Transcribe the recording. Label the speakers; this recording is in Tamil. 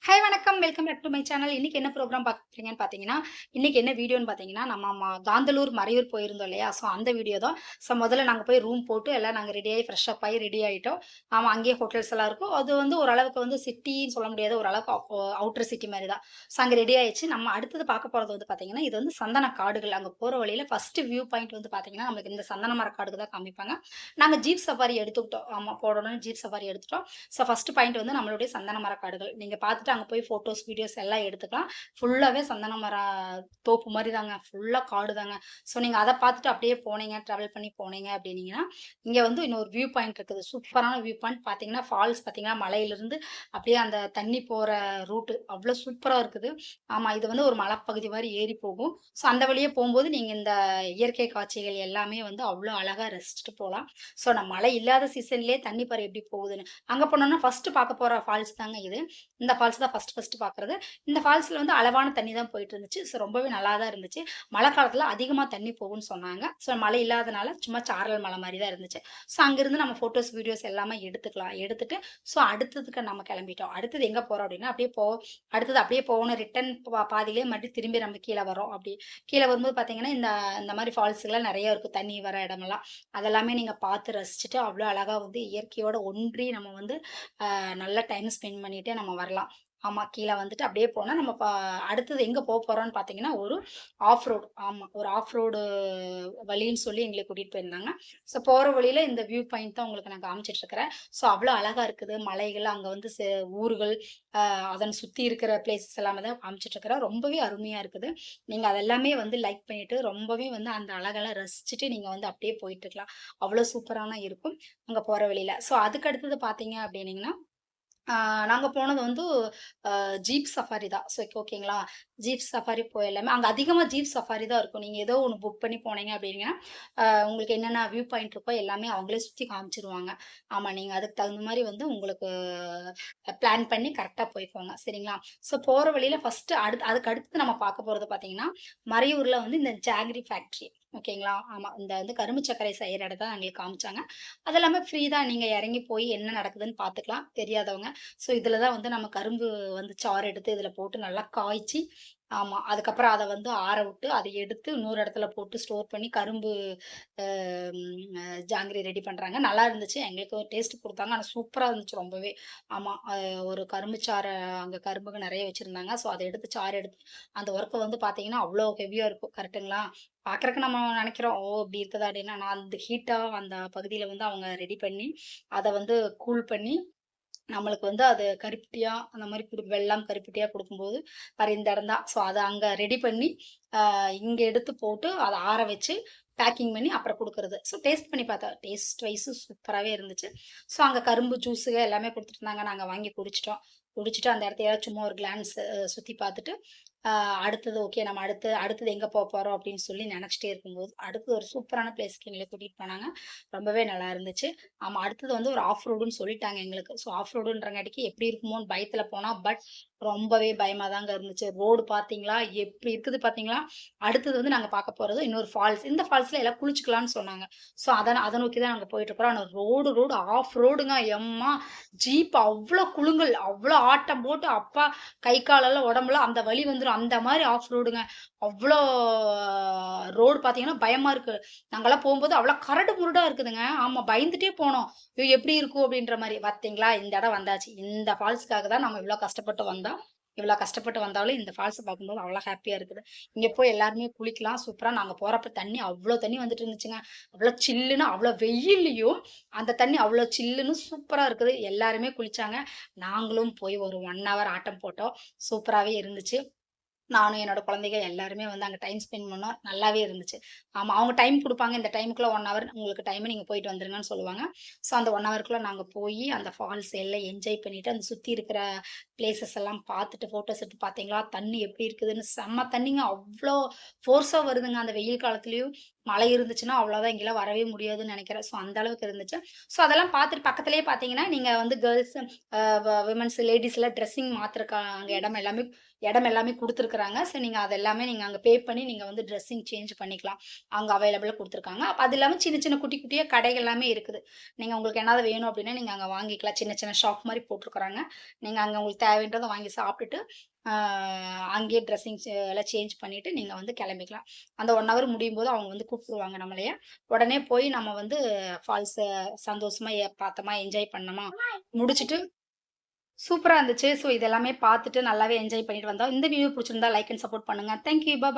Speaker 1: ஹாய் வணக்கம். Welcome back to my channel. இன்னைக்கு என்ன ப்ரோகிராம் பார்க்குறீங்கன்னு பார்த்தீங்கன்னா, இன்னைக்கு என்ன வீடியோன்னு பார்த்தீங்கன்னா, நம்ம காந்தலூர், மறையூர் போயிருந்தோம் இல்லையா? ஸோ அந்த வீடியோ தான். ஸோ முதல்ல நாங்க போய் ரூம் போட்டு எல்லாம் நாங்க ரெடி ஆயி ஃப்ரெஷ் அப் ஆயி ரெடி ஆயிட்டோம். ஆமா, அங்கேயே ஹோட்டல்ஸ் எல்லாம் இருக்கும். அது வந்து ஓரளவுக்கு வந்து சிட்டின்னு சொல்ல முடியாது. ஓரளவுக்கு அவுட்டர் சிட்டி மாரி தான். ஸோ அங்க ரெடி ஆயிருச்சு. நம்ம அடுத்தது பார்க்க போறது வந்து பார்த்தீங்கன்னா, இது வந்து சந்தன காடுகள். அங்க போற வழியில ஃபர்ஸ்ட் வியூ பாயிண்ட் வந்து பார்த்தீங்கன்னா, நம்மளுக்கு இந்த சந்தன மர காடுக்கு தான் காமிப்பாங்க. நாங்க ஜீப் சஃபாரி எடுத்துக்கிட்டோம். ஆமா, போடணும்னு ஜீப் சஃபாரி எடுத்துட்டோம். ஸோ ஃபர்ஸ்ட் பாயிண்ட் வந்து நம்மளுடைய சந்தன மர காடுகள். நீங்க பார்த்துட்டு அங்க போய் ஃபோட்டோஸ், வீடியோஸ் எல்லாம் எடுத்துக்கலாம். ஃபுல்லாவே சந்தன மர தோப்பு மாரி தாங்க. ஃபுல்லா காடு தாங்க. ஸோ நீங்க அத பார்த்துட்டு அப்படியே போனீங்க, டிராவல் பண்ணி போனீங்க அப்படின்னீங்கன்னா, இங்க வந்து இன்னொரு வியூ பாயிண்ட் இருக்குது. சூப்பரான வியூ பாயிண்ட் பார்த்தீங்கன்னா, ஃபால்ஸ் பார்த்தீங்கன்னா, மலையிலிருந்து அப்படியே அந்த தண்ணி போற ரூட் அவ்ளோ சூப்பரா இருக்குது. ஆமா, இது வந்து ஒரு மலைப்பகுதி மாரி ஏறி போகும். ஸோ அந்த வழியே போம்போது நீங்க இந்த இயற்கை காட்சிகள் எல்லாமே வந்து அவ்ளோ அழகா ரசிச்சுட்டு போலாம். ஸோ நான் மழை இல்லாத சீசன்லயே தண்ணி பாரு எப்படி போகுதுன்னு. அங்க போனோம்னா ஃபர்ஸ்ட் பார்க்க போற ஃபால்ஸ் தாங்க இது. இந்த ஃபால்ஸ் தான் ஃபர்ஸ்ட் பார்க்குறது. இந்த ஃபால்ஸ்ல வந்து அளவான தண்ணி தான் போயிட்டு இருந்துச்சு. ஸோ ரொம்பவே நல்லா தான் இருந்துச்சு. மழை காலத்துல அதிகமா தண்ணி போகும்ன்னு சொன்னாங்க. ஸோ மழை இல்லாதனால சும்மா சாரல் மழை மாரி தான் இருந்துச்சு. ஸோ அங்கிருந்து நம்ம ஃபோட்டோஸ், வீடியோஸ் எல்லாமே எடுத்துக்கலாம். எடுத்துட்டு ஸோ அடுத்ததுக்கு நம்ம கிளம்பிட்டோம். அடுத்தது எங்க போறோம் அப்படின்னா, அடுத்தது அப்படியே போகணும். ரிட்டர்ன் பாதியிலேயே மறுபடியும் திரும்பி நம்ம கீழ வர்றோம். அப்படி கீழ வரும்போது பார்த்தீங்கன்னா, இந்த இந்த மாரி ஃபால்ஸ்லாம் நெறைய இருக்கும். தண்ணி வர இடமெல்லாம். அதெல்லாமே நீங்க பார்த்து ரசிச்சுட்டு, அவ்ளோ அழகா வந்து இயற்கையோட ஒன்றி நம்ம வந்து நல்லா டைம் ஸ்பெண்ட் பண்ணிட்டு நம்ம வரலாம். ஆமா, கீழ வந்துட்டு அப்படியே போனா நம்ம அடுத்தது எங்க போறோம்ன்னு பார்த்தீங்கன்னா, ஒரு ஆஃப் ரோட். ஆமா, ஒரு ஆஃப் ரோடு வழின்னு சொல்லி எங்கள கூட்டிட்டு போயிருந்தாங்க. ஸோ போற வழியில இந்த வியூ பாயிண்ட் தான் உங்களுக்கு நான் காமிச்சிட்டு இருக்கிறேன். ஸோ அவ்ளோ அழகா இருக்குது. மலைகள், அங்க வந்து ஊர்கள், அதன் சுத்தி இருக்கிற பிளேஸஸ் எல்லாமே தான் காமிச்சிட்டு இருக்கிறேன். ரொம்பவே அருமையா இருக்குது. நீங்க அதெல்லாமே வந்து லைக் பண்ணிட்டு, ரொம்பவே வந்து அந்த அழகெல்லாம் ரசிச்சுட்டு நீங்க வந்து அப்படியே போயிட்டு இருக்கலாம். அவ்ளோ சூப்பரான இருக்கும், அங்க போற வழியில. ஸோ அதுக்கு அடுத்தது பார்த்தீங்க அப்படின்னீங்கன்னா, ஆ நாங்க போனது வந்து ஜீப் சஃபாரி தான். ஸோ ஓகேங்களா. ஜீப் சஃபாரி எல்லாமே அங்க அதிகமா ஜீப் சஃபாரி தான் இருக்கும். நீங்க ஏதோ ஒண்ணு புக் பண்ணி போனீங்க அப்டின்னா, உங்களுக்கு என்னென்ன வியூ பாயிண்ட் இருக்கோ எல்லாமே அவங்களே சுத்தி காமிச்சுருவாங்க. ஆமா, நீங்க அதுக்கு தகுந்த மாரி வந்து உங்களுக்கு பிளான் பண்ணி கரெக்ட்டா போய்க்கோங்க. சரிங்களா. ஸோ போற வழியில ஃபர்ஸ்ட்டு அதுக்கு அடுத்து நம்ம பார்க்க போறது பார்த்தீங்கன்னா, மறையூர்ல வந்து இந்த ஜாகரி ஃபேக்டரி. ஓகேங்களா. ஆமா, இந்த வந்து கரும்பு சர்க்கரை செய்ற இடத்த தான் எங்களுக்கு காமிச்சாங்க. அது எல்லாமே ஃப்ரீ தான். நீங்க இறங்கி போய் என்ன நடக்குதுன்னு பார்த்துக்கலாம், தெரியாதவங்க. ஸோ இதுல தான் வந்து நம்ம கரும்பு வந்து சாறு எடுத்து இதுல போட்டு நல்லா காய்ச்சி, ஆமா, அதுக்கப்புறம் அத வந்து ஆற விட்டு, அத எடுத்து இன்னொரு இடத்துல போட்டு ஸ்டோர் பண்ணி கரும்பு அ ம் ஜாங்கிரி ரெடி பண்றாங்க. நல்லா இருந்துச்சு. எங்களுக்கு ஒரு டேஸ்ட் குடுத்தாங்க. ஆனா சூப்பரா இருந்துச்சு ரொம்பவே. ஆமா, ஒரு கரும்பு சாற அங்க கரும்புங்க நெறைய வச்சிருந்தாங்க. ஸோ அத எடுத்து சாறு எடுத்து அந்த ஒர்க்க வந்து பார்த்தீங்கன்னா, அவ்ளோ ஹெவியா இருக்கும். கரெக்ட்டுங்களா? பார்க்கறக்கு நம்ம நெனைக்கிறோம், ஓ! இப்படி இருக்குதா அப்படின்னு. ஆனா அந்த ஹீட்டா அந்த பகுதியில வந்து அவங்க ரெடி பண்ணி, அத வந்து கூல் பண்ணி நம்மளுக்கு வந்து அது கருப்பட்டியா அந்த மாரி வெல்லம் கருப்பட்டியா குடுக்கும்போது, பாரு இந்த இடம் தான். ஸோ அத அங்க ரெடி பண்ணி, இங்க எடுத்து போட்டு அத ஆற வச்சு, பேக்கிங் பண்ணி அப்புறம் குடுக்குறது. ஸோ டேஸ்ட் பண்ணி பார்த்தா, டேஸ்ட் வைஸ் சூப்பராவே இருந்துச்சு. ஸோ அங்க கரும்பு ஜூஸுக எல்லாமே குடுத்துட்டு இருந்தாங்க. நாங்க வாங்கி குடிச்சுட்டோம். குடிச்சுட்டு அந்த இடத்தையாவது சும்மா ஒரு கிளான்ஸ் சுத்தி பார்த்துட்டு, அ அடுத்தது ஓகே, நம்ம அடுத்தது எங்க போறோம் அப்படின்னு சொல்லி நெனச்சுட்டே இருக்கும்போது, அடுத்து ஒரு சூப்பரான பிளேஸ்க்கு எங்கள கூட்டிட்டு போனாங்க. ரொம்பவே நல்லா இருந்துச்சு. ஆமா, அடுத்தது வந்து ஒரு ஆஃப் ரோடுன்னு சொல்லிட்டாங்க எங்களுக்கு. ஸோ ஆஃப் ரோடுன்றங்காட்டிக்கு எப்படி இருக்குமோன்னு பயத்துல போனா, பட் ரொம்பவே பயமா தாங்க இருந்துச்சு. ரோடு பார்த்தீங்களா? எப்படி இருக்குது பார்த்தீங்களா? அடுத்தது வந்து நாங்க பார்க்க போறது இன்னொரு ஃபால்ஸ். இந்த ஃபால்ஸ்ல எல்லாம் குளிச்சுக்கலாம்னு சொன்னாங்க. ஸோ அத நோக்கி தான் நாங்க போயிட்டுருக்கிறோம். ஆனா ரோடு ஆஃப் ரோடுங்க. எம்மா! ஜீப் அவ்ளோ குலுங்கல், அவ்ளோ ஆட்டம் போட்டு, அப்பா! கை காலெல்லாம் உடம்பெல்லாம் அந்த வலி வந்துரும். அந்த மாரி ஆஃப் ரோடுங்க. அவ்ளோ ரோடு பார்த்தீங்கன்னா பயமா இருக்கு. நாங்கலாம் போம்போது அவ்ளோ கரடு முரடா இருக்குதுங்க. ஆமா, பயந்துட்டே போனோம். ஐயோ! எப்படி இருக்கும் அப்படின்ற மாரி. பாத்தீங்களா, இந்த இடம் வந்தாச்சு. இந்த ஃபால்ஸ்க்காக தான் நம்ம இவ்ளோ கஷ்டப்பட்டு வந்தோம். இவ்ளோ கஷ்டப்பட்டு வந்தாலும் இந்த ஃபால்ஸ பார்க்கும்போது அவ்ளோ ஹேப்பியா இருக்குது. இங்க போய் எல்லாருமே குளிக்கலாம். சூப்பரா நாங்க போறப்ப தண்ணி அவ்ளோ தண்ணி வந்துட்டு இருந்துச்சுங்க. அவ்ளோ சில்லுன்னு, அவ்ளோ வெயில்லயும் அந்த தண்ணி அவ்ளோ சில்லுன்னு சூப்பரா இருக்குது. எல்லாருமே குளிச்சாங்க. நாங்களும் போய் ஒரு 1 ஹவர் ஆட்டம் போட்டோம். சூப்பராவே இருந்துச்சு. நானும் என்னோட குழந்தைக எல்லாருமே வந்து அங்க டைம் ஸ்பெண்ட் பண்ணோம். நல்லாவே இருந்துச்சு. ஆமா, அவங்க டைம் குடுப்பாங்க. இந்த டைமுக்குள்ள 1 ஹவர் உங்களுக்கு டைம், நீங்க போயிட்டு வந்துருங்கன்னு சொல்லுவாங்க. ஸோ அந்த 1 ஹவருக்குள்ள நாங்க போயி அந்த ஃபால்ஸ் எல்லாம் என்ஜாய் பண்ணிட்டு, அந்த சுத்தி இருக்கிற பிளேஸஸ் எல்லாம் பார்த்துட்டு, ஃபோட்டோஸ் எடுத்து பார்த்தீங்களா, தண்ணி எப்படி இருக்குதுன்னு செம்ம தண்ணிங்க. அவ்ளோ ஃபோர்ஸா வருதுங்க அந்த வெயில் காலத்துலயும். மழை இருந்துச்சுன்னா அவ்வளோதான் இங்கலாம் வரவே முடியாதுன்னு நெனைக்கிறேன். ஸோ அந்த அளவுக்கு இருந்துச்சு. ஸோ அதெல்லாம் பார்த்துட்டு பக்கத்திலேயே பார்த்தீங்கன்னா, நீங்க வந்து கேர்ல்ஸ் விமென்ஸ் லேடீஸ்லாம் ட்ரெஸ்ஸிங் மாத்துறக்காங்க இடம் எல்லாமே குடுத்துருக்காங்க. ஸோ நீங்க அது எல்லாமே நீங்க அங்க பே பண்ணி நீங்க வந்து ட்ரெஸ்ஸிங் சேஞ்ச் பண்ணிக்கலாம். அங்க அவைலபிளா குடுத்துருக்காங்க. அது இல்லாம சின்ன சின்ன குட்டி குட்டியா கடைகள் எல்லாமே இருக்குது. நீங்க உங்களுக்கு என்னாவது வேணும் அப்டின்னா, நீங்க அங்க வாங்கிக்கலாம். சின்ன சின்ன ஷாப் மாரி போட்டுருக்காங்க. நீங்க அங்க உங்களுக்கு தேவைன்றத வாங்கி சாப்ட்டுட்டு, ஆ அங்கேயே ட்ரெஸ்ஸிங் எல்லாம் சேஞ்ச் பண்ணிட்டு நீங்க வந்து கெளம்பிக்கலாம். அந்த 1 ஹவர் முடியும்போது அவங்க வந்து கூப்ட்டுருவாங்க நம்மளைய. உடனே போய் நம்ம வந்து ஃபால்ஸ சந்தோஷமா பார்த்தோமா, என்ஜாய் பண்ணோமா, முடிச்சுட்டு சூப்பரா இருந்துச்சு. ஸோ இது எல்லாமே பார்த்துட்டு நல்லாவே என்ஜாய் பண்ணிட்டு வந்தோம். இந்த வீடியோ புடிச்சிருந்தா லைக் அண்ட் சப்போர்ட் பண்ணுங்க. Thank you. பாய்.